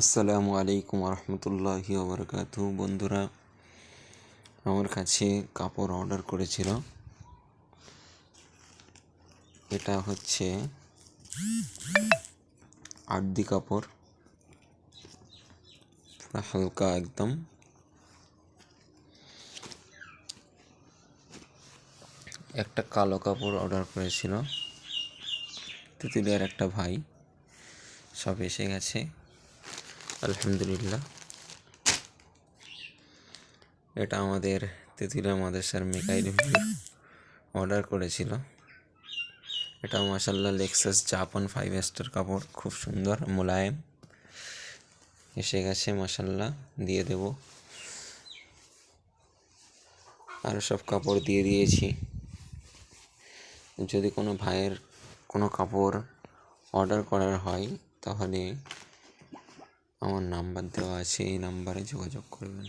আসসালামু আলাইকুম রহমতুল্লাহি ওবরকাতু। বন্ধুরা, আমার কাছে কাপড় অর্ডার করেছিল। এটা হচ্ছে আর্দি কাপড়, পুরো হালকা একদম। একটা কালো কাপড় অর্ডার করেছিল তেঁতুলিয়ার একটা ভাই। সব এসে গেছে আলহামদুলিল্লাহ। এটা আমাদের তেঁতুলিয়া মাদ্রাসার মিকাইল অর্ডার করেছিল। এটা মাশাআল্লাহ লেক্সাস জাপান 5 স্টার কাপড়, খুব সুন্দর মোলায়েম। এসে গেছে মাশাআল্লাহ, দিয়ে দেব। আর সব কাপড় দিয়ে দিয়েছি। যদি কোনো ভাইয়ের কোনো কাপড় অর্ডার করার হয় তাহলে আমার নাম্বার দেওয়া আছে, এই নাম্বারে যোগাযোগ করবেন।